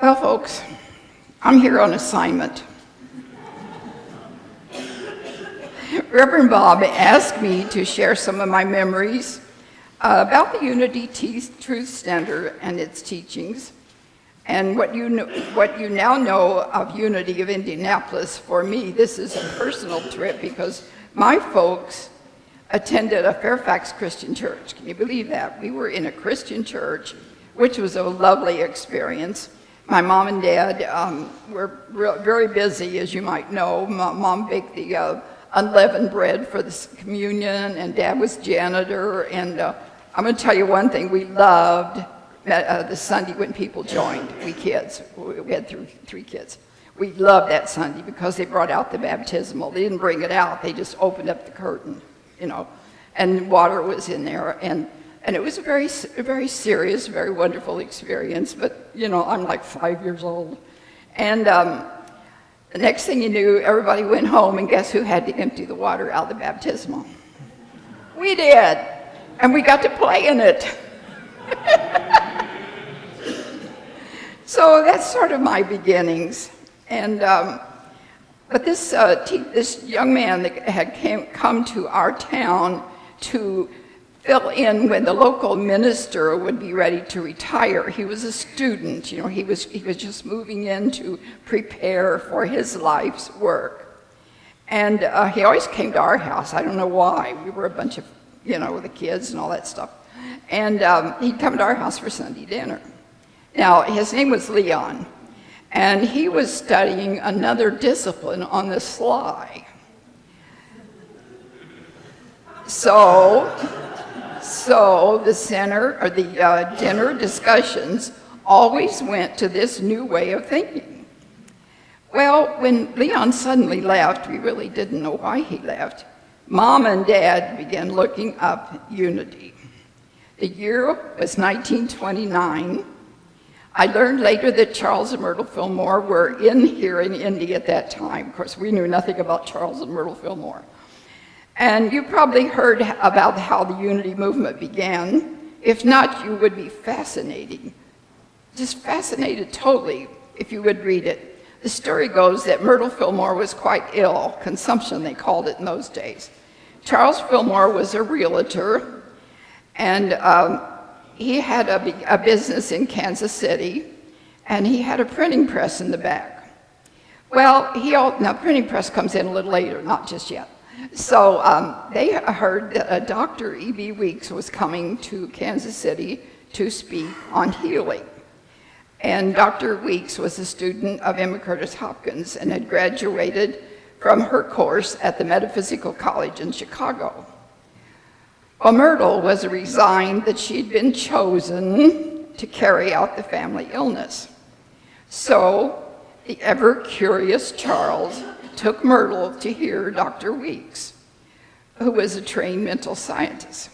Well, folks, I'm here on assignment. Reverend Bob asked me to share some of my memories about the Unity Truth Center and its teachings, and what you now know of Unity of Indianapolis. For me, this is a personal trip because my folks attended a Fairfax Christian church. Can you believe that? We were in a Christian church, which was a lovely experience. My mom and dad were very busy, as you might know. Mom baked the unleavened bread for the communion, and Dad was janitor. And I'm going to tell you one thing: we loved the Sunday when people joined. We had three kids. We loved that Sunday because they brought out the baptismal. They didn't bring it out; they just opened up the curtain, and water was in there. And it was a very serious, very wonderful experience. But I'm like 5 years old, and the next thing you knew, everybody went home, and guess who had to empty the water out of the baptismal? We did, and we got to play in it. So that's sort of my beginnings. And but this young man that had come to our town to fill in when the local minister would be ready to retire. He was a student, he was just moving in to prepare for his life's work. And he always came to our house. I don't know why. We were a bunch of, with the kids and all that stuff. And he'd come to our house for Sunday dinner. Now, his name was Leon, and he was studying another discipline on the sly. So the center, or the dinner discussions, always went to this new way of thinking. Well, when Leon suddenly left, we really didn't know why he left. Mom and Dad began looking up Unity. The year was 1929. I learned later that Charles and Myrtle Fillmore were here in Indy at that time. Of course, we knew nothing about Charles and Myrtle Fillmore. And you probably heard about how the Unity movement began. If not, you would be just fascinated totally if you would read it. The story goes that Myrtle Fillmore was quite ill, consumption they called it in those days. Charles Fillmore was a realtor, and he had a business in Kansas City, and he had a printing press in the back. Well, now printing press comes in a little later, not just yet. So they heard that Dr. E.B. Weeks was coming to Kansas City to speak on healing. And Dr. Weeks was a student of Emma Curtis Hopkins and had graduated from her course at the Metaphysical College in Chicago. Well, Myrtle was resigned that she'd been chosen to carry out the family illness. So the ever-curious Charles took Myrtle to hear Dr. Weeks, who was a trained mental scientist.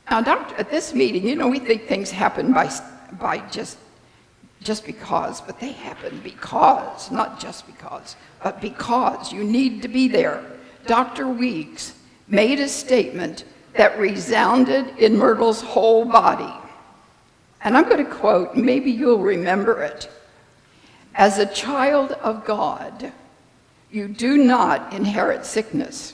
Now, at this meeting, we think things happen by just because, but they happen because, not just because, but because you need to be there. Dr. Weeks made a statement that resounded in Myrtle's whole body. And I'm going to quote, maybe you'll remember it. As a child of God, you do not inherit sickness.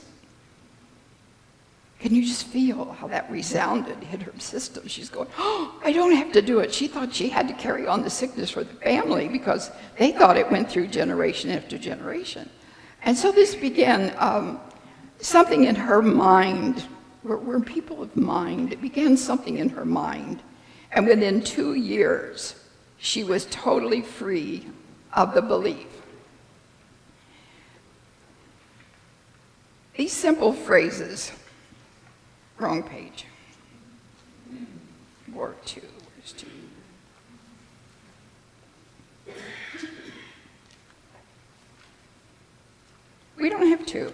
Can you just feel how that resounded, hit her system? She's going, oh, I don't have to do it. She thought she had to carry on the sickness for the family because they thought it went through generation after generation. And so this began something in her mind. We're people of mind. It began something in her mind. And within 2 years, she was totally free of the belief. These simple phrases, wrong page, or two, where's two? We don't have two.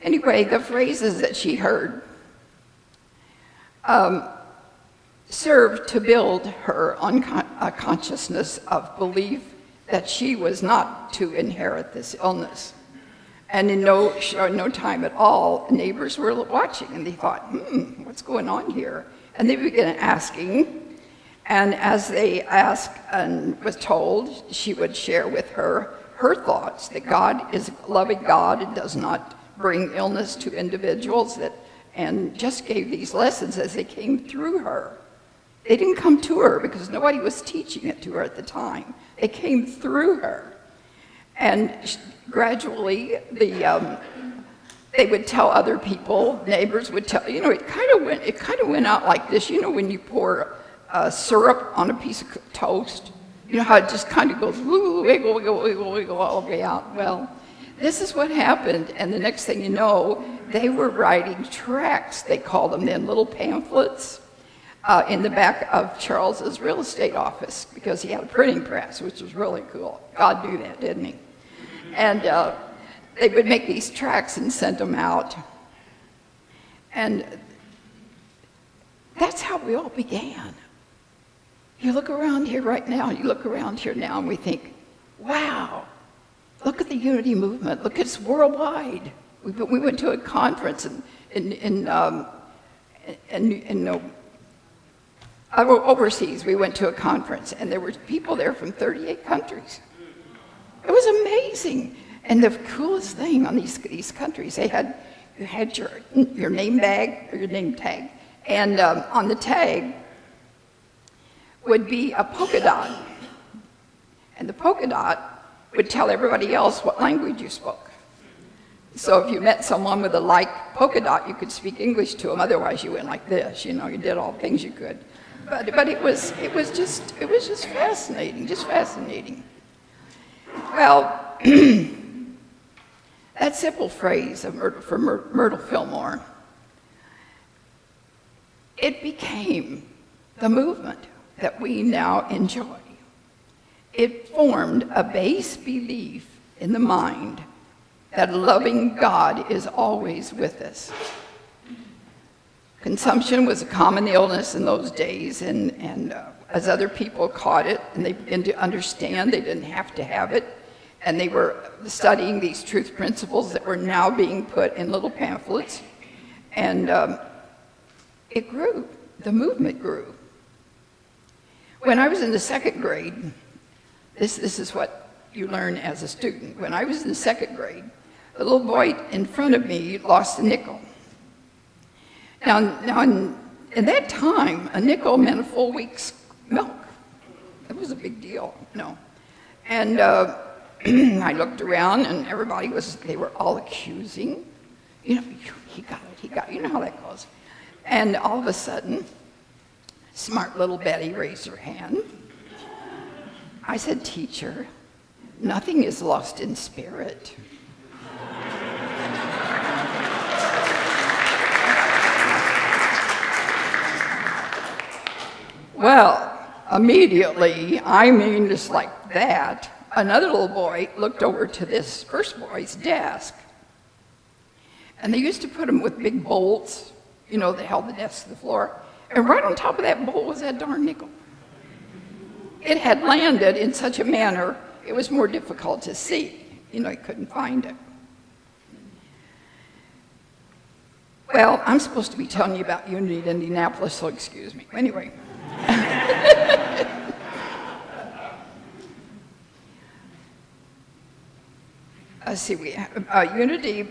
Anyway, the phrases that she heard served to build her consciousness of belief that she was not to inherit this illness. And in no time at all, neighbors were watching, and they thought, what's going on here? And they began asking, and as they asked and was told, she would share with her thoughts that God is a loving God and does not bring illness to individuals, and just gave these lessons as they came through her. They didn't come to her because nobody was teaching it to her at the time. They came through her. And gradually, they would tell other people, neighbors would tell, it kind of went out like this. When you pour syrup on a piece of toast, how it just kind of goes, wiggle, wiggle, wiggle, wiggle all the way out. Well, this is what happened, and the next thing you know, they were writing tracts, they called them then, little pamphlets, in the back of Charles's real estate office, because he had a printing press, which was really cool. God knew that, didn't he? And they would make these tracts and send them out. And that's how we all began. You look around here right now, and we think, wow, look at the unity movement. Look, it's worldwide. We went to a conference overseas. We went to a conference, and there were people there from 38 countries. It was amazing. And the coolest thing on these countries, you had your name bag or your name tag, and on the tag would be a polka dot, and the polka dot would tell everybody else what language you spoke. So if you met someone with a like polka dot, you could speak English to them. Otherwise, you went like this. You did all the things you could. But it was just fascinating, just fascinating. Well, that simple phrase of Myrtle Fillmore, it became the movement that we now enjoy. It formed a base belief in the mind that a loving God is always with us. Consumption was a common illness in those days, and as other people caught it and they began to understand they didn't have to have it, and they were studying these truth principles that were now being put in little pamphlets, and it grew. The movement grew. When I was in the second grade, this is what you learn as a student. When I was in the second grade, the little boy in front of me lost a nickel. Now in that time, a nickel meant a full week's milk. It was a big deal, And I looked around, and they were all accusing. He got it, you know how that goes. And all of a sudden, smart little Bettie raised her hand. I said, "Teacher, nothing is lost in spirit." Well, immediately, just like that, another little boy looked over to this first boy's desk. And they used to put them with big bolts, that held the desk to the floor. And right on top of that bolt was that darn nickel. It had landed in such a manner, it was more difficult to see. You couldn't find it. Well, I'm supposed to be telling you about Unity in Indianapolis, so excuse me. Anyway. Let's see, Unity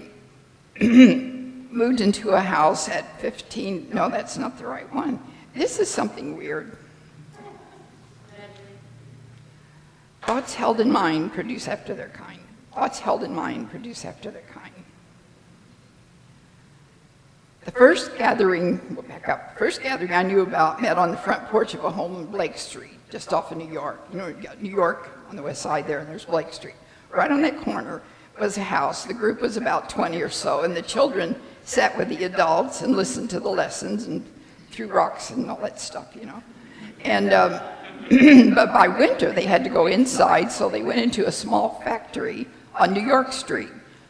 moved into a house at 15, no, that's not the right one. This is something weird. Thoughts held in mind produce after their kind. Thoughts held in mind produce after their kind. The first gathering, we'll back up, the first gathering I knew about met on the front porch of a home in Blake Street, just off of New York. You got New York on the west side there, and there's Blake Street. Right on that corner was a house. The group was about 20 or so, and the children sat with the adults and listened to the lessons and threw rocks and all that stuff, And but by winter, they had to go inside, so they went into a small factory on New York Street.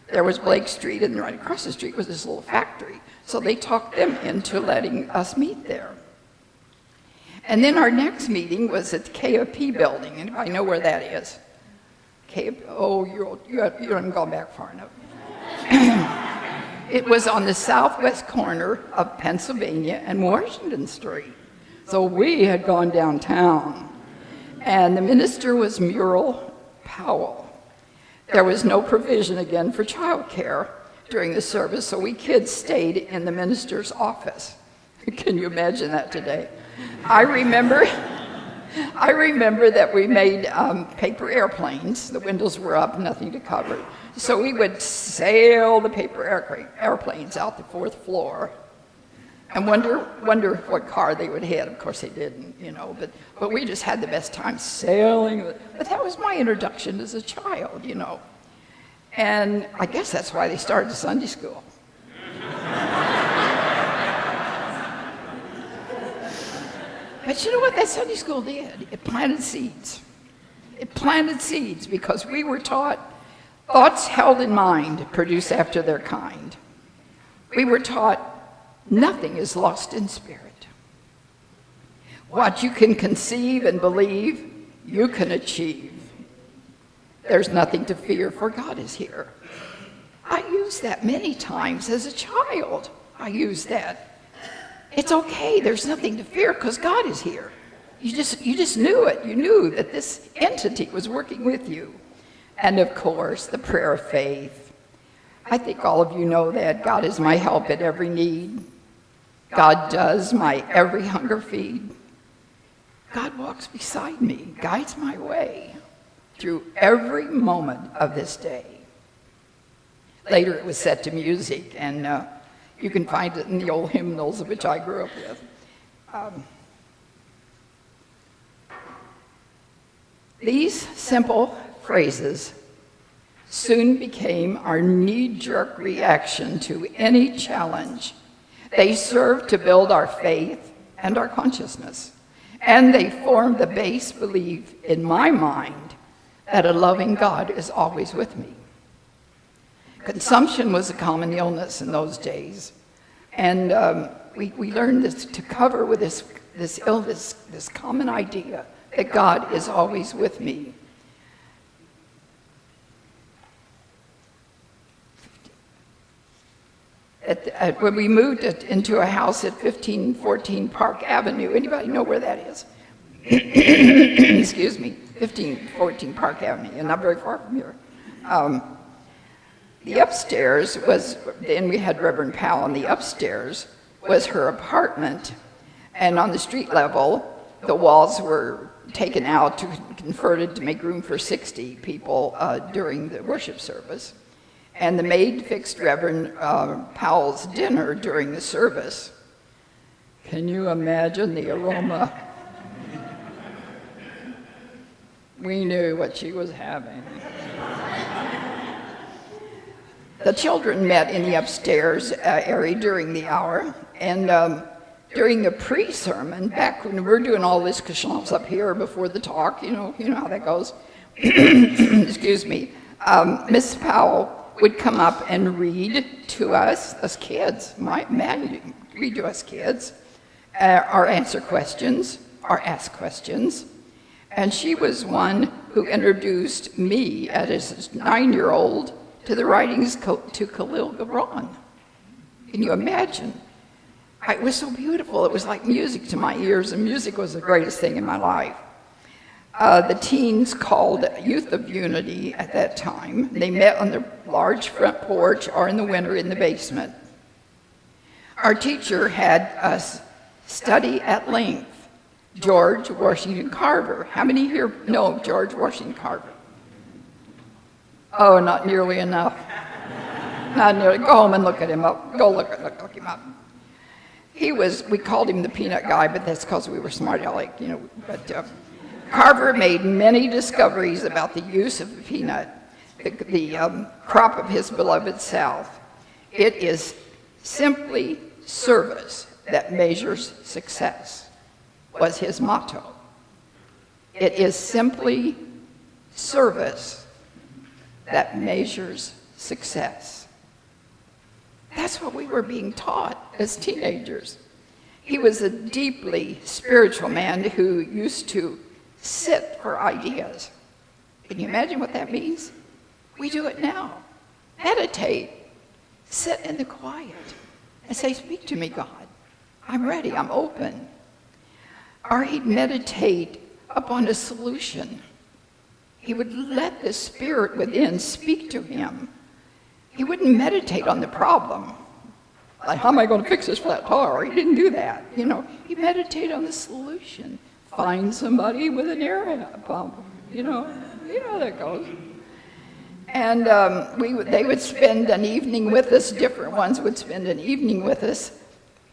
There was Blake Street, and right across the street was this little factory. So they talked them into letting us meet there. And then our next meeting was at the KOP building. Anybody know where that is? You haven't gone back far enough. It was on the southwest corner of Pennsylvania and Washington Street. So we had gone downtown. And the minister was Muriel Powell. There was no provision again for childcare during the service, so we kids stayed in the minister's office. Can you imagine that today? I remember that we made paper airplanes. The windows were up, nothing to cover. So we would sail the paper airplanes out the fourth floor and wonder what car they would hit. Of course they didn't, but we just had the best time sailing. But that was my introduction as a child, And I guess that's why they started Sunday school. But you know what that Sunday school did? It planted seeds. It planted seeds because we were taught thoughts held in mind produce after their kind. We were taught nothing is lost in spirit. What you can conceive and believe, you can achieve. There's nothing to fear, for God is here. I used that many times as a child. I used that. It's okay, there's nothing to fear because God is here. You just knew it. You knew that this entity was working with you. And of course, the prayer of faith. I think all of you know that God is my help at every need. God does my every hunger feed. God walks beside me, guides my way through every moment of this day. Later it was set to music, and you can find it in the old hymnals of which I grew up with. These simple phrases soon became our knee-jerk reaction to any challenge. They served to build our faith and our consciousness, and they formed the base belief in my mind that a loving God is always with me. Consumption was a common illness in those days, and we learned this to cover with this illness, this common idea that God is always with me. When we moved into a house at 1514 Park Avenue, anybody know where that is? Excuse me, 1514 Park Avenue, and not very far from here. The upstairs was, then we had Reverend Powell, and the upstairs was her apartment. And on the street level, the walls were taken out to converted to make room for 60 people during the worship service. And the maid fixed Reverend Powell's dinner during the service. Can you imagine the aroma? We knew what she was having. The children met in the upstairs area during the hour, and during the pre-sermon, back when we're doing all this kashams up here before the talk, you know how that goes. Excuse me. Miss Powell would come up and read to us kids, read to us kids, or answer questions, or ask questions. And she was one who introduced me as a 9-year-old to the writings to Khalil Gibran. Can you imagine? It was so beautiful. It was like music to my ears, and music was the greatest thing in my life. The teens called Youth of Unity at that time. They met on the large front porch or in the winter in the basement. Our teacher had us study at length George Washington Carver. How many here know George Washington Carver? Oh, not nearly enough. Not nearly. Go home and look at him up. Go look him up. We called him the peanut guy, but that's because we were smart aleck, But Carver made many discoveries about the use of the peanut, the crop of his beloved South. It is simply service that measures success, was his motto. It is simply service that measures success. That's what we were being taught as teenagers. He was a deeply spiritual man who used to sit for ideas. Can you imagine what that means? We do it now. Meditate. sit in the quiet and say, speak to me, God. I'm ready, I'm open. Or he'd meditate upon a solution. He would let the Spirit within speak to him. He wouldn't meditate on the problem. Like, how am I going to fix this flat tire? He didn't do that. He meditated on the solution. Find somebody with an air pump. You know how that goes. And they would spend an evening with us. Different ones would spend an evening with us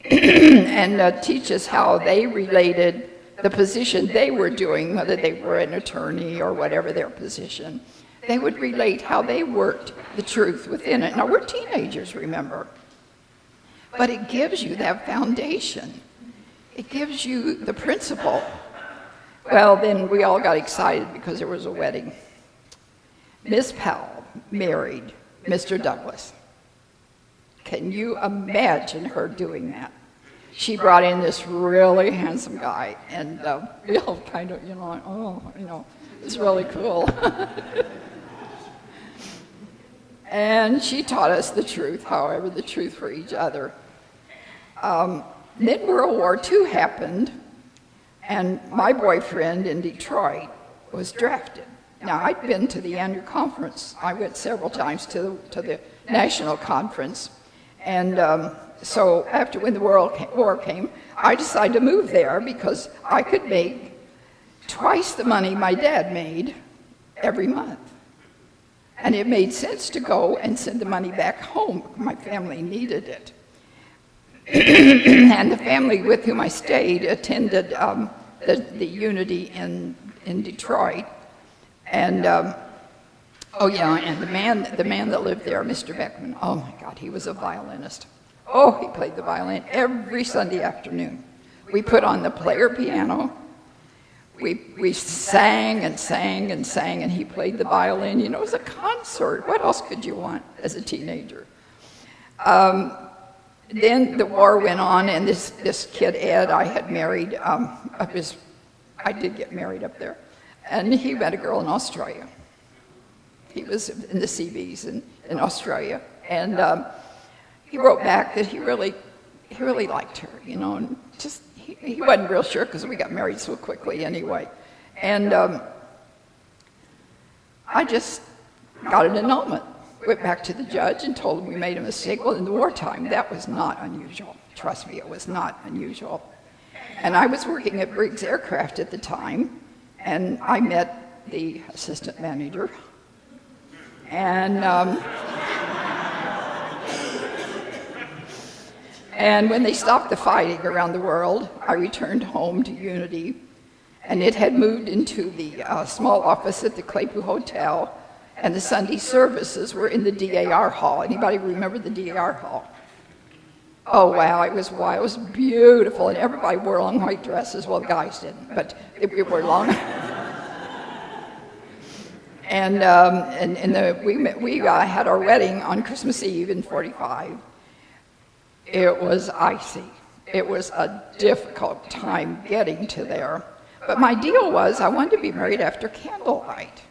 and teach us how they related the position they were doing, whether they were an attorney or whatever their position. They would relate how they worked the truth within it. Now, we're teenagers, remember. But it gives you that foundation. It gives you the principle. Well, then we all got excited because there was a wedding. Miss Powell married Mr. Douglas. Can you imagine her doing that? She brought in this really handsome guy, and we all kind of, it's really cool. And she taught us the truth, however, the truth for each other. Then World War II happened, and my boyfriend in Detroit was drafted. Now, I'd been to the annual conference. I went several times to the national conference. And so after when the war came, I decided to move there because I could make twice the money my dad made every month. And it made sense to go and send the money back home. My family needed it. And the family with whom I stayed attended the Unity in Detroit. And and the man that lived there, Mr. Beckman, oh my God, he was a violinist. Oh, he played the violin every Sunday afternoon. We put on the player piano. We sang and sang and sang, and he played the violin. It was a concert. What else could you want as a teenager? Then the war went on, and this kid, Ed, I had married, I did get married up there, and he met a girl in Australia. He was in the Seabees in Australia, and he wrote back that he really liked her, and just he wasn't real sure because we got married so quickly anyway. And I just got an annulment, went back to the judge and told him we made a mistake. Well, in the wartime, that was not unusual. Trust me, it was not unusual. And I was working at Briggs Aircraft at the time, and I met the assistant manager. And and when they stopped the fighting around the world, I returned home to Unity, and it had moved into the small office at the Claypool Hotel, and the Sunday services were in the DAR hall. Anybody remember the DAR hall? Oh, wow, it was wild. It was beautiful, and everybody wore long white dresses. Well, the guys didn't, but we wore long. And we had our wedding on Christmas Eve in '45. It was icy. It was a difficult time getting to there. But my deal was I wanted to be married after candlelight.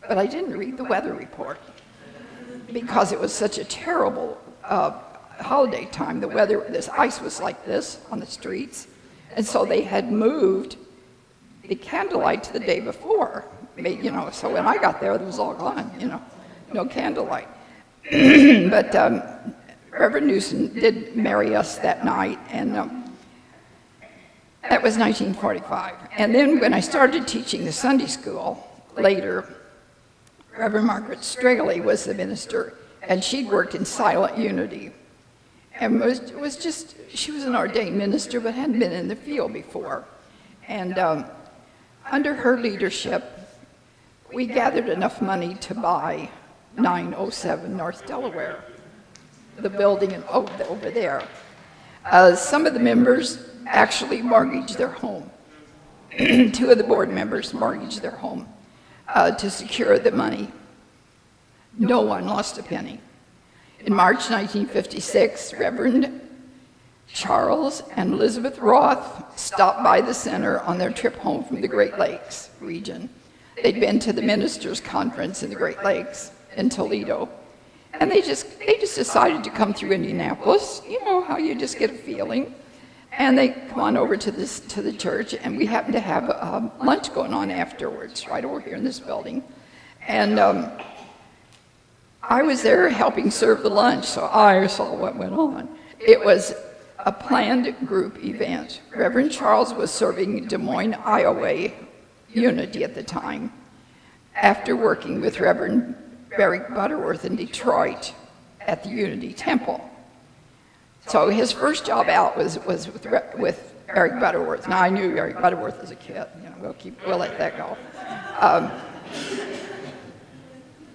But I didn't read the weather report because it was such a terrible holiday time. The weather, this ice was like this on the streets. And so they had moved the candlelight to the day before. So when I got there, it was all gone, no candlelight. But Reverend Newsom did marry us that night, and that was 1945. And then when I started teaching the Sunday school later, Reverend Margaret Straley was the minister, and she'd worked in Silent Unity. And she was an ordained minister, but hadn't been in the field before. And under her leadership, we gathered enough money to buy 907 North Delaware, the building over there. Some of the members actually mortgaged their home. Two of the board members mortgaged their home to secure the money. No one lost a penny. In March 1956, Reverend Charles and Elizabeth Roth stopped by the center on their trip home from the Great Lakes region. They'd been to the ministers' conference in the Great Lakes in Toledo. And they just decided to come through Indianapolis, you know how you just get a feeling. And they come on over to the church, and we happened to have lunch going on afterwards, right over here in this building. And I was there helping serve the lunch, so I saw what went on. It was a planned group event. Reverend Charles was serving Des Moines, Iowa Unity at the time, after working with Reverend Barry Butterworth in Detroit at the Unity Temple. So his first job out was with Eric Butterworth. Now I knew Eric Butterworth as a kid. You know, we'll let that go.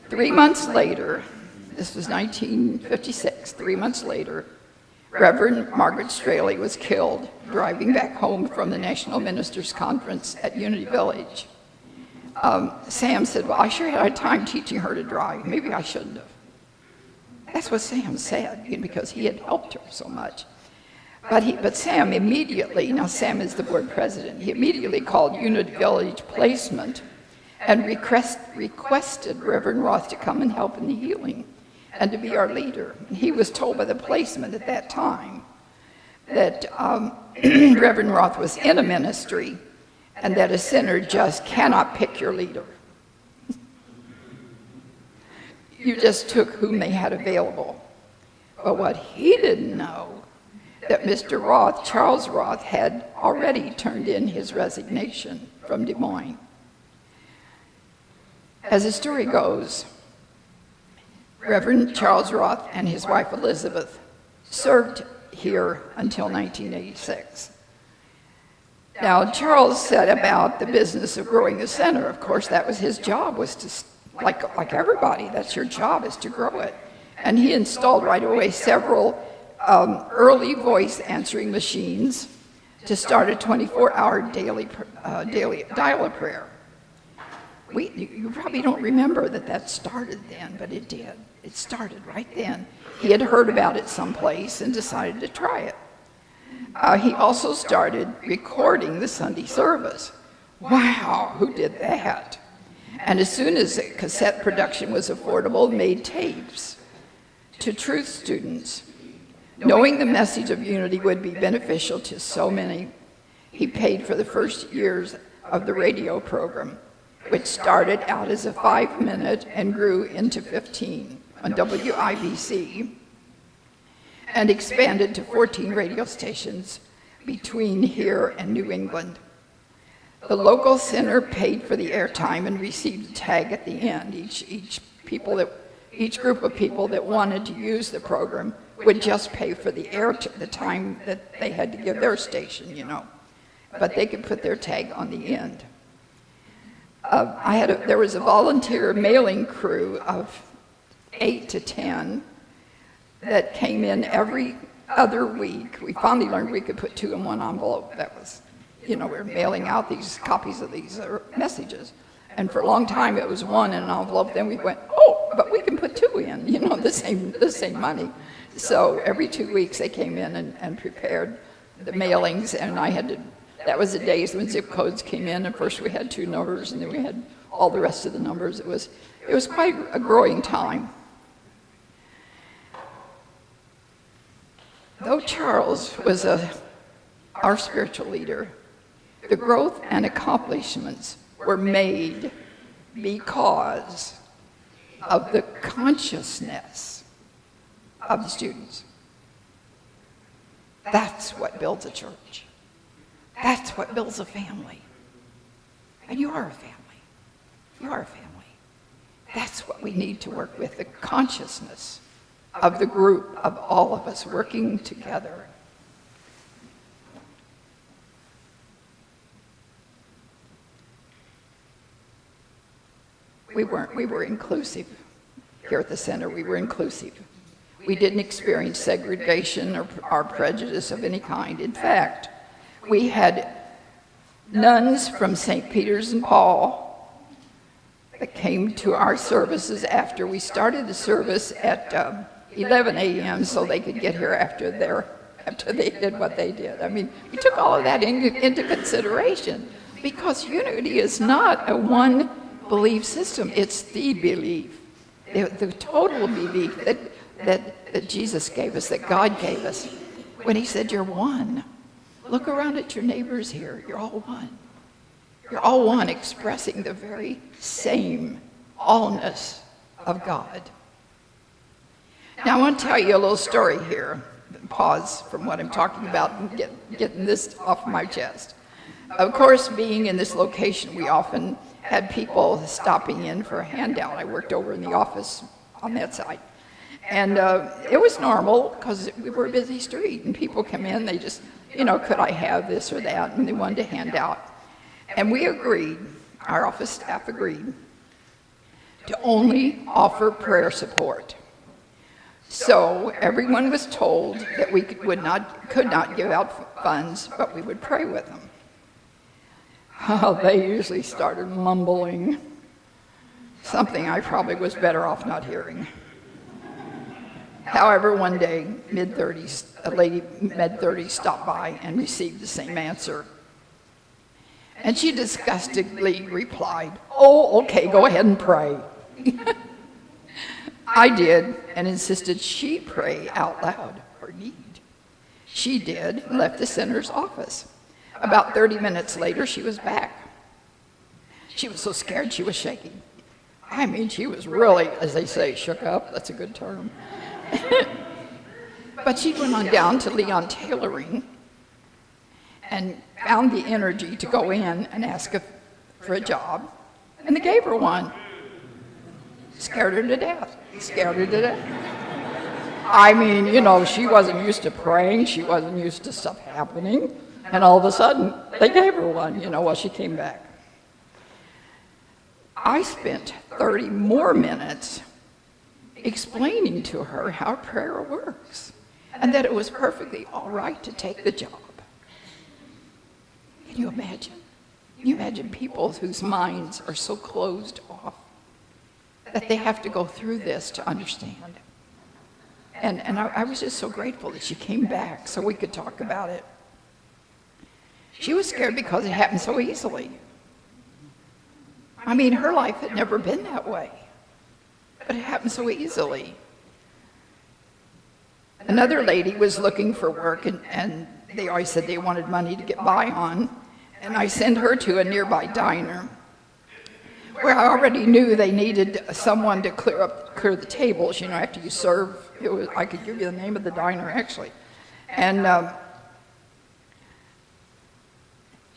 3 months later, this was 1956. 3 months later, Reverend Margaret Straley was killed driving back home from the National Ministers Conference at Unity Village. Sam said, "Well, I sure had time teaching her to drive. Maybe I shouldn't have." That's what Sam said, because he had helped her so much. But Sam immediately, now Sam is the board president, he immediately called Unity Village Placement and requested Reverend Roth to come and help in the healing and to be our leader. He was told by the placement at that time that Reverend Roth was in a ministry and that a sinner just cannot pick your leader. You just took whom they had available. But what he didn't know, that Mr. Roth, Charles Roth, had already turned in his resignation from Des Moines. As the story goes, Reverend Charles Roth and his wife Elizabeth served here until 1986. Now, Charles said about the business of growing the center, of course, that was his job, was to, like everybody, that's your job, is to grow it. And he installed right away several early voice answering machines to start a 24-hour daily dial-up prayer. You probably don't remember that started then, but it did. It started right then. He had heard about it someplace and decided to try it. He also started recording the Sunday service. Wow, who did that? And as soon as cassette production was affordable, made tapes to truth students. Knowing the message of unity would be beneficial to so many, he paid for the first years of the radio program, which started out as a 5-minute and grew into 15 on WIBC, and expanded to 14 radio stations between here and New England. The local center paid for the airtime and received a tag at the end. Each group of people that wanted to use the program would just pay for the time that they had to give their station, you know. But they could put their tag on the end. There was a volunteer mailing crew of 8 to 10 that came in every other week. We finally learned we could put 2 in one envelope. That was, we were mailing out these copies of these messages. And for a long time it was 1 in an envelope. Then we went, oh, but we can put 2 in, the same money. So every 2 weeks they came in and prepared the mailings, and that was the days when zip codes came in, and first we had 2 numbers, and then we had all the rest of the numbers. It was quite a growing time. Though Charles was our spiritual leader, the growth and accomplishments were made because of the consciousness of the students. That's what builds a church. That's what builds a family. And you are a family. You are a family. That's what we need to work with, the consciousness of the group, of all of us working together. We were inclusive here at the center. We were inclusive. We didn't experience segregation or prejudice of any kind. In fact, we had nuns from St. Peter's and Paul that came to our services after we started the service at 11 a.m. so they could get here after they did what they did. I mean, we took all of that into consideration, because unity is not a one belief system. It's the belief. the total belief that Jesus gave us, that God gave us, when he said, you're one. Look around at your neighbors here. You're all one. You're all one, expressing the very same allness of God. Now, I want to tell you a little story here. Pause from what I'm talking about and getting this off my chest. Of course, being in this location, we often had people stopping in for a handout. I worked over in the office on that side. And it was normal because we were a busy street, and people come in, they just, could I have this or that, and they wanted to hand out. And we agreed, our office staff agreed, to only offer prayer support. So everyone was told that we could not give out funds, but we would pray with them. Oh, they usually started mumbling, something I probably was better off not hearing. However, one day, mid-30s, a lady mid-30s stopped by and received the same answer. And she disgustedly replied, "Oh, okay, go ahead and pray." I did, and insisted she pray out loud her need. She did, and left the center's office. About 30 minutes later, she was back. She was so scared she was shaking. I mean, she was really, as they say, shook up. That's a good term. But she went on down to Leon Tailoring and found the energy to go in and ask for a job, and they gave her one. Scared her to death. Scared her to death. I mean, she wasn't used to praying. She wasn't used to stuff happening. And all of a sudden, they gave her one, while she came back. I spent 30 more minutes explaining to her how prayer works and that it was perfectly all right to take the job. Can you imagine? Can you imagine people whose minds are so closed off that they have to go through this to understand? And I was just so grateful that she came back so we could talk about it. She was scared because it happened so easily. I mean, her life had never been that way, but it happened so easily. Another lady was looking for work, and they always said they wanted money to get by on, and I sent her to a nearby diner where I already knew they needed someone to clear the tables, after you serve. I could give you the name of the diner, actually. And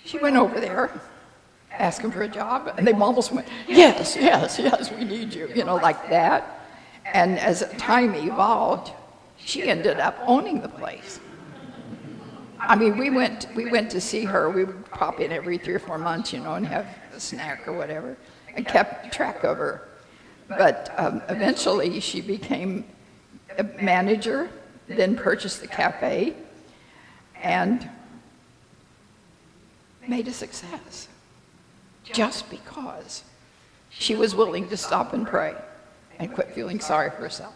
she went over there, asking for a job, and they almost went, yes, we need you, like that. And as time evolved, she ended up owning the place. I mean, we went to see her. We would pop in every 3 or 4 months, and have a snack or whatever, and kept track of her. But eventually, she became a manager, then purchased the cafe, and made a success. Just because she was willing to stop and pray and quit feeling sorry for herself.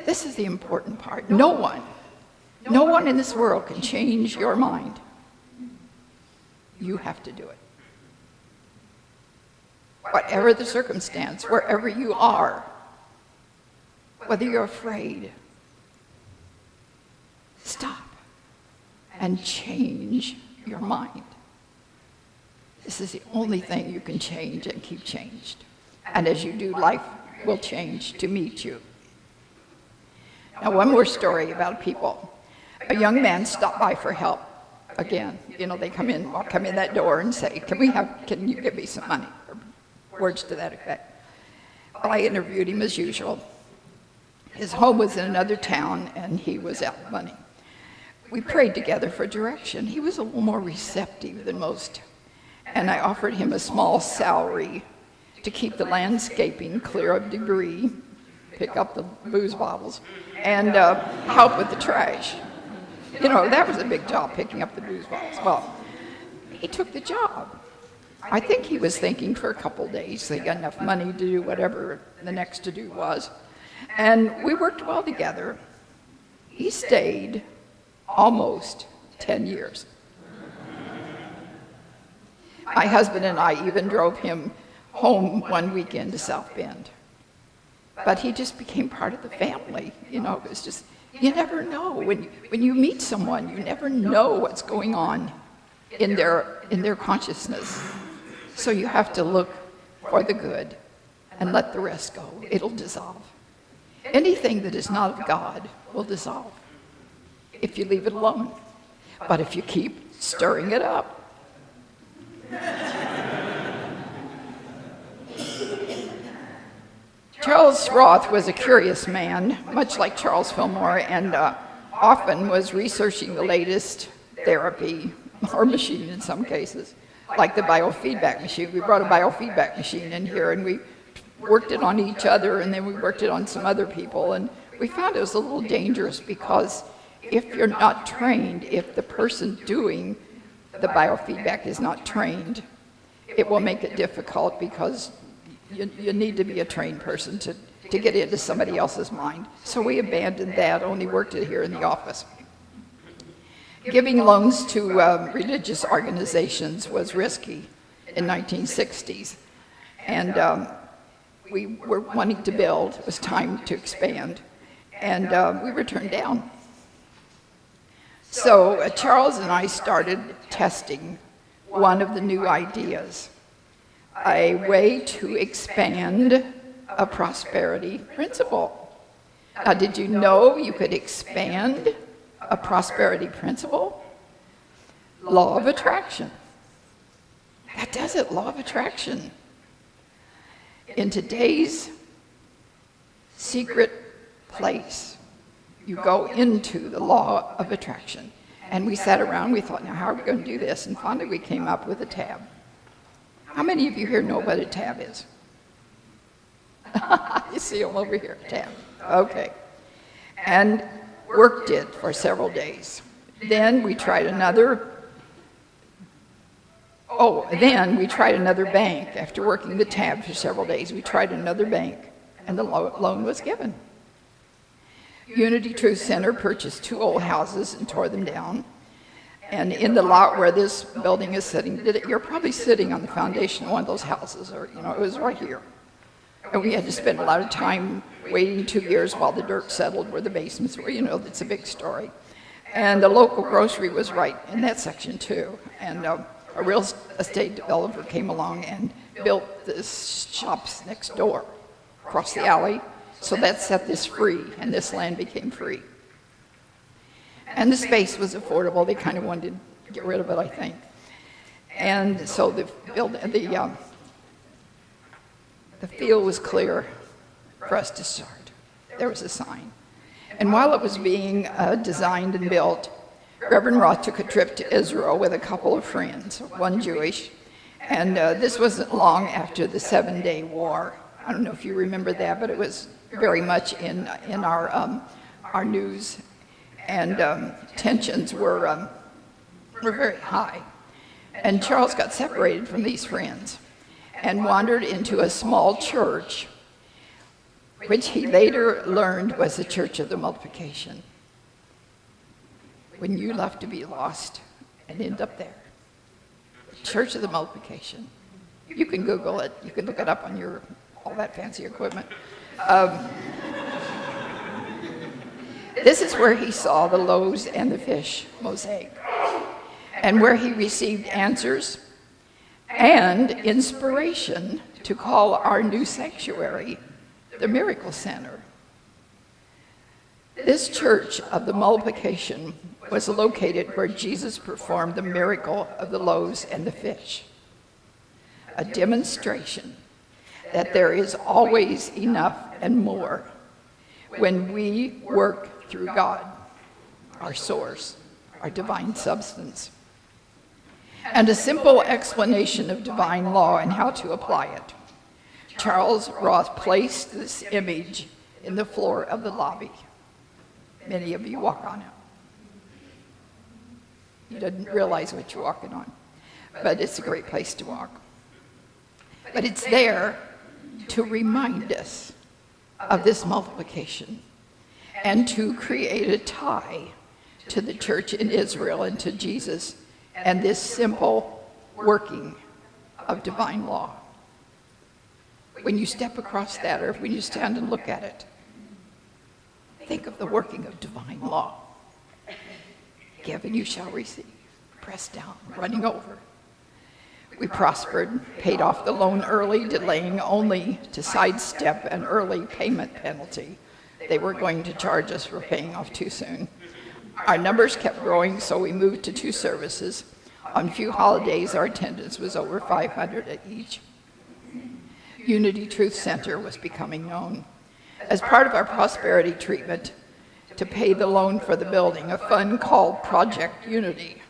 This is the important part. No one in this world can change your mind. You have to do it. Whatever the circumstance, wherever you are, whether you're afraid, stop and change your mind. This is the only thing you can change and keep changed. And as you do, life will change to meet you. Now, one more story about people. A young man stopped by for help. Again, they come in that door and say, can you give me some money? Or words to that effect. Well, I interviewed him as usual. His home was in another town, and he was out of money. We prayed together for direction. He was a little more receptive than most, and I offered him a small salary to keep the landscaping clear of debris, pick up the booze bottles, and help with the trash. That was a big job, picking up the booze bottles. Well, he took the job. I think he was thinking for a couple days they got enough money to do whatever the next to do was. And we worked well together. He stayed almost 10 years. My husband and I even drove him home one weekend to South Bend. but he just became part of the family. You know, it was just, you never know. When you meet someone, you never know what's going on in their consciousness. So you have to look for the good and let the rest go. It'll dissolve. Anything that is not of God will dissolve if you leave it alone. But if you keep stirring it up. Charles Roth was a curious man, much like Charles Fillmore, and often was researching the latest therapy or machine in some cases, like the biofeedback machine. We brought a biofeedback machine in here, and we worked it on each other, and then we worked it on some other people, and we found it was a little dangerous because if you're not trained, if the person doing the biofeedback is not trained, it will make it difficult because you need to be a trained person to get into somebody else's mind. So we abandoned that, only worked it here in the office. Giving loans to religious organizations was risky in 1960s, and we were wanting to build. It was time to expand, and we were turned down. So Charles and I started testing one of the new ideas, a way to expand a prosperity principle. Now, did you know you could expand a prosperity principle? Law of attraction. That does it, law of attraction. In today's secret place, you go into the law of attraction. And we sat around, we thought, now how are we going to do this? And finally we came up with a tab. How many of you here know what a tab is? You see them over here, tab. Okay. And worked it for several days. Then we tried another bank. After working the tab for several days, we tried another bank, and the loan was given. Unity Truth Center purchased 2 old houses and tore them down. And in the lot where this building is sitting, you're probably sitting on the foundation of one of those houses, or, you know, it was right here. And we had to spend a lot of time waiting 2 years while the dirt settled where the basements were. You know, it's a big story. And the local grocery was right in that section too. And a real estate developer came along and built the shops next door, across the alley. So that set this free, and this land became free. And the space was affordable. They kind of wanted to get rid of it, I think. And so the field was clear for us to start. There was a sign. And while it was being designed and built, Reverend Roth took a trip to Israel with a couple of friends, one Jewish, and this wasn't long after the 7-Day War. I don't know if you remember that, but it was very much in our news, and tensions were very high. And Charles got separated from these friends and wandered into a small church, which he later learned was the Church of the Multiplication. When you love to be lost and end up there, the Church of the Multiplication. You can Google it. You can look it up on your all that fancy equipment. This is where he saw the loaves and the fish mosaic, and where he received answers and inspiration to call our new sanctuary the Miracle Center. This Church of the Multiplication was located where Jesus performed the miracle of the loaves and the fish, a demonstration that there is always enough and more when we work through God, our source, our divine substance, and a simple explanation of divine law and how to apply it. Charles Roth placed this image in the floor of the lobby. Many of you walk on it. You didn't realize what you're walking on, but it's a great place to walk. But it's there to remind us of this multiplication and to create a tie to the church in Israel and to Jesus and this simple working of divine law. when you step across that or when you stand and look at it, think of the working of divine law. Give and you shall receive. Pressed down, running over. We prospered, paid off the loan early, delaying only to sidestep an early payment penalty they were going to charge us for paying off too soon. Our numbers kept growing, so we moved to 2 services. On few holidays, our attendance was over 500 at each. Unity Truth Center was becoming known. As part of our prosperity treatment, to pay the loan for the building, a fund called Project Unity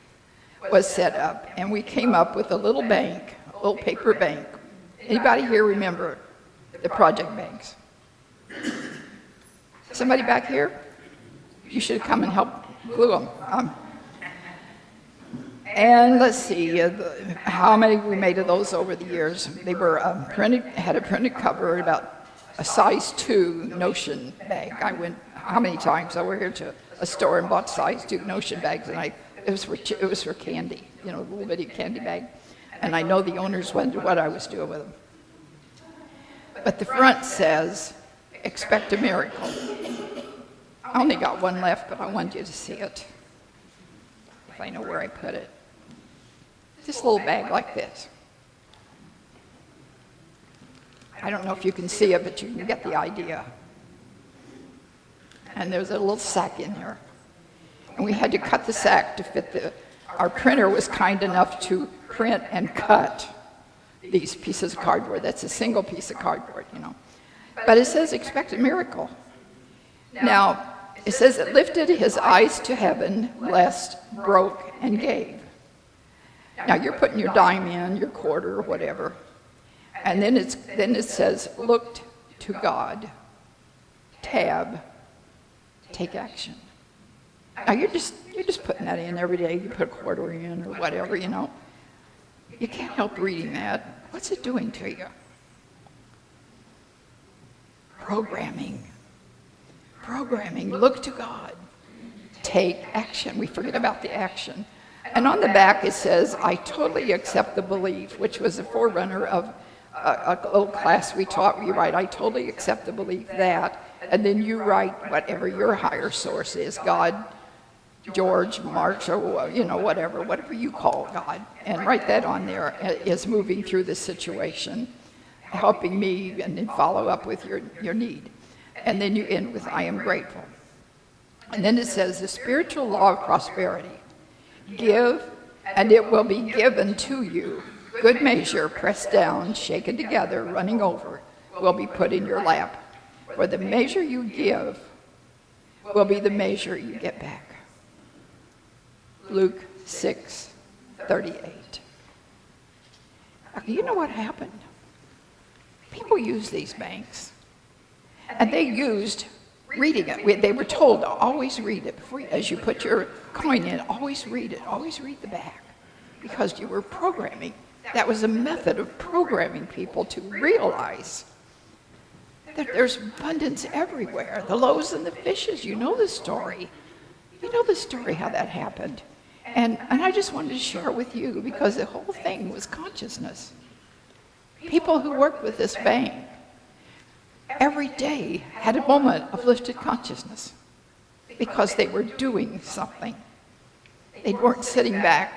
was set up, and we came up with a little bank, a little paper bank. Anybody here remember the project banks? Somebody back here? You should come and help glue them. And let's see, how many we made of those over the years. They were printed, had a printed cover, about a size 2 Notion bag. I went, how many times I went here to a store and bought size 2 Notion bags, and it was for candy, you know, a little bitty candy bag. And I know the owners wondered what I was doing with them. But the front says, expect a miracle. I only got one left, but I wanted you to see it, if I know where I put it. This little bag like this. I don't know if you can see it, but you can get the idea. And there's a little sack in there. And we had to cut the sack to fit our printer was kind enough to print and cut these pieces of cardboard. That's a single piece of cardboard, you know. But it says, expect a miracle. Now, it says it lifted his eyes to heaven, blessed, broke, and gave. Now, you're putting your dime in, your quarter, or whatever. And then it says, looked to God, tab, take action. Now, you're just putting that in every day. You put a quarter in or whatever, you know. You can't help reading that. What's it doing to you? Programming. Look to God. Take action. We forget about the action. And on the back it says, I totally accept the belief, which was a forerunner of a little class we taught. We write, I totally accept the belief that, and then you write whatever your higher source is, God, George, March, or you know, whatever you call God, and write that on there as moving through the situation, helping me, and then follow up with your need. And then you end with, I am grateful. And then it says, the spiritual law of prosperity. Give, and it will be given to you. Good measure, pressed down, shaken together, running over, will be put in your lap. For the measure you give will be the measure you get back. Luke 6:38. You know what happened? People use these banks, and they used reading it. They were told to always read it before, as you put your coin in. Always read it. Always read the back, because you were programming. That was a method of programming people to realize that there's abundance everywhere. The loaves and the fishes. You know the story. You know the story how that happened. And I just wanted to share it with you because the whole thing was consciousness. People who worked with this bank every day had a moment of lifted consciousness because they were doing something. They weren't sitting back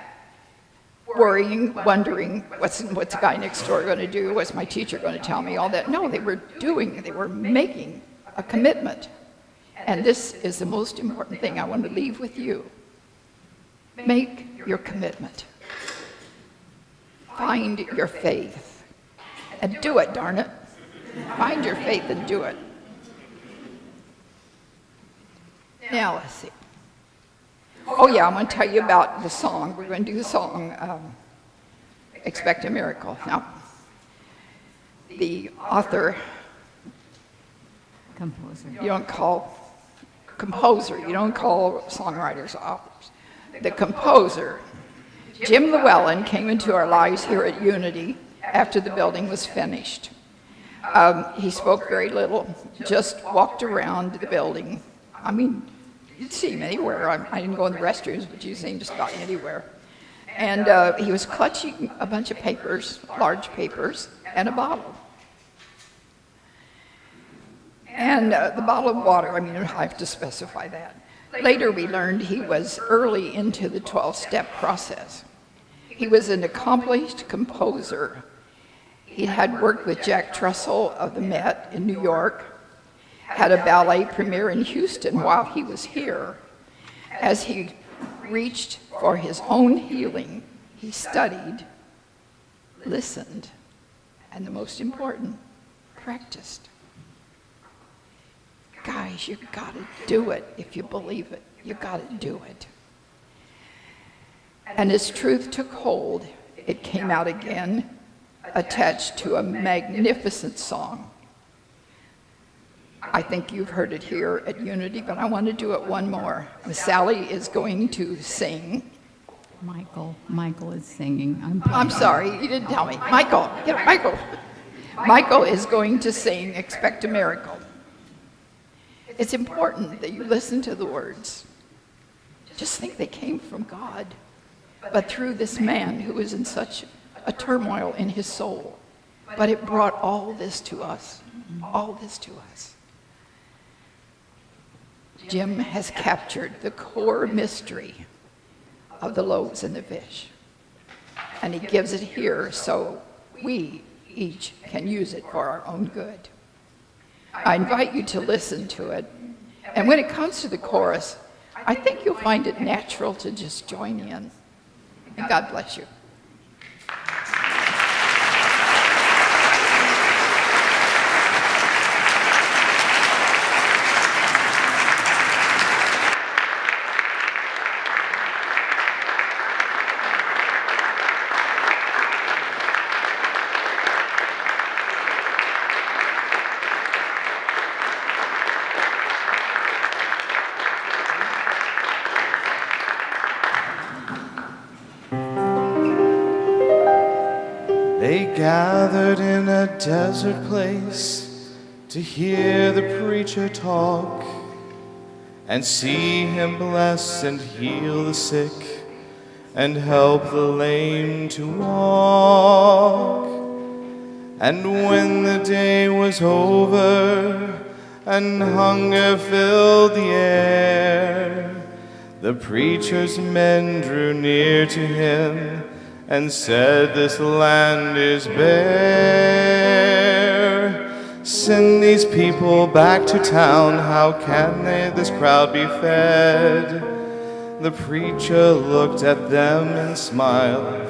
worrying, wondering, what's the guy next door going to do? What's my teacher going to tell me? All that. No, they were making a commitment. And this is the most important thing I want to leave with you. Make your commitment. Find your faith. And do it, darn it. Find your faith and do it. Now, let's see. Oh, yeah, I'm going to tell you about the song. We're going to do the song, Expect a Miracle. Now, the author, you don't call songwriters authors. The composer, Jim Llewellyn, came into our lives here at Unity after the building was finished. He spoke very little, just walked around the building. I mean, you'd see him anywhere. I didn't go in the restrooms, but you'd see him just about anywhere. And he was clutching a bunch of papers, large papers, and a bottle. And the bottle of water, I have to specify that. Later we learned he was early into the 12-step process. He was an accomplished composer. He had worked with Jack Trussell of the Met in New York, had a ballet premiere in Houston while he was here. As he reached for his own healing, he studied, listened, and the most important, practiced. Guys, you've got to do it if you believe it. You've got to do it. And as truth took hold, it came out again, attached to a magnificent song. I think you've heard it here at Unity, but I want to do it one more. Sally is going to sing. Michael is singing. I'm sorry, you didn't tell me. Michael. Michael is going to sing Expect a Miracle. It's important that you listen to the words. Just think they came from God, but through this man who was in such a turmoil in his soul. But it brought all this to us, all this to us. Jim has captured the core mystery of the loaves and the fish. And he gives it here so we each can use it for our own good. I invite you to listen to it. And when it comes to the chorus, I think you'll find it natural to just join in. And God bless you. They gathered in a desert place to hear the preacher talk and see him bless and heal the sick and help the lame to walk. And when the day was over and hunger filled the air, the preacher's men drew near to him and said, "This land is bare. Send these people back to town. How can this crowd be fed?" The preacher looked at them and smiled,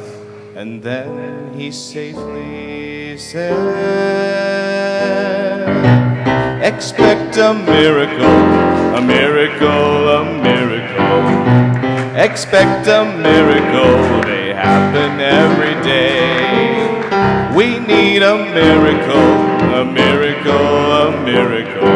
and then he safely said, "Expect a miracle, a miracle, a miracle. Expect a miracle, they happen every day. We need a miracle, a miracle, a miracle.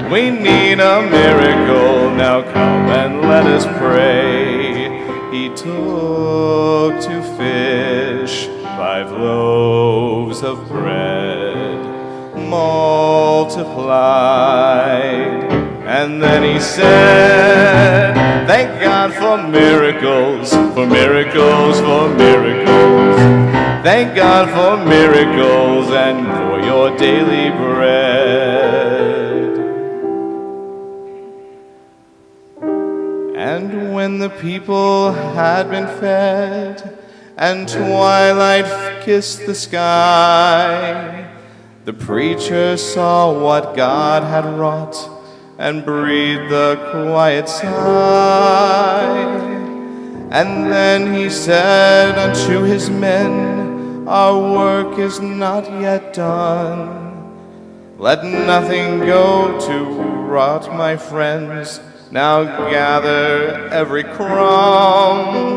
We need a miracle, now come and let us pray." He took 2 fish, 5 loaves of bread, multiplied, and then he said, "Thank God for miracles, for miracles, for miracles. Thank God for miracles and for your daily bread." And when the people had been fed and twilight kissed the sky, the preacher saw what God had wrought and breathed a quiet sigh. And then he said unto his men, "Our work is not yet done. Let nothing go to rot, my friends. Now gather every crumb."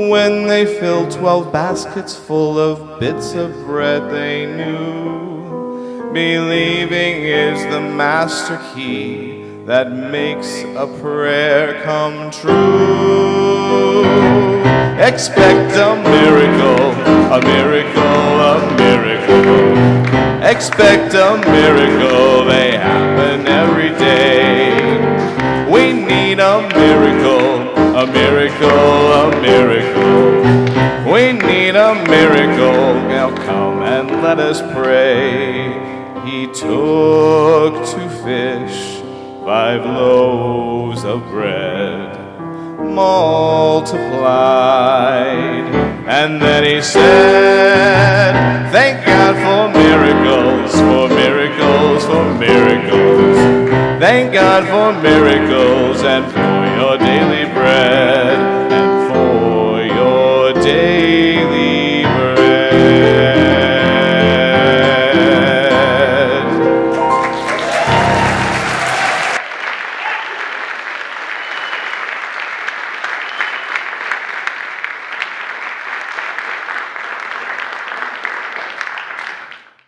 When they filled 12 baskets full of bits of bread, they knew believing is the master key that makes a prayer come true. Expect a miracle, a miracle, a miracle. Expect a miracle, they happen every day. We need a miracle, a miracle, a miracle. We need a miracle, now come and let us pray. he took 2 fish, 5 loaves of bread, multiplied. And then he said, thank God for miracles, for miracles, for miracles. Thank God for miracles.